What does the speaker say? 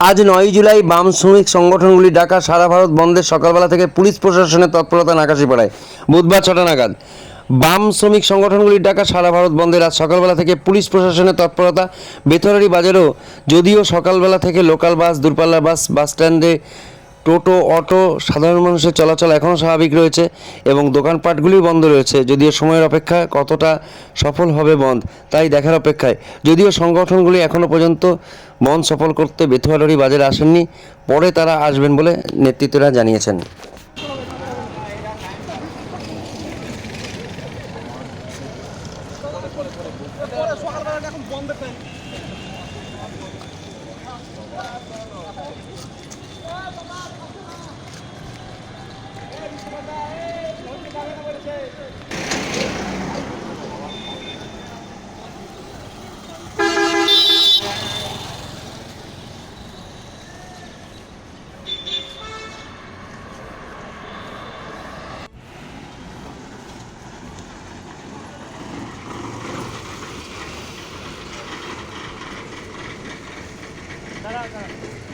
আজ 9 জুলাই বাম শ্রমিক সংগঠনগুলি ডাকা সারা ভারত বন্ধের সকালবেলা থেকে পুলিশ প্রশাসনের তৎপরতা নাকাশিপাড়ায়। বুধবার 6টা নাগাদ বাম শ্রমিক সংগঠনগুলির ডাকা সারা ভারত বন্ধের আজ সকালবেলা থেকে পুলিশ প্রশাসনের তৎপরতা। বেথরারি বাজারেও যদিও সকালবেলা থেকে লোকাল বাস, দূরপাল্লার বাস, বাস স্ট্যান্ডে টোটো, অটো, সাধারণ মানুষের চলাচল এখনও স্বাভাবিক রয়েছে এবং দোকানপাটগুলিও বন্ধ রয়েছে। যদিও সময়ের অপেক্ষা কতটা সফল হবে বন্ধ তাই দেখার অপেক্ষায়। যদিও সংগঠনগুলি এখনও পর্যন্ত বন্ধ সফল করতে বেথুয়ারি বাজারে আসেননি, পরে তারা আসবেন বলে নেতৃত্বরা জানিয়েছেন। দাঁড়া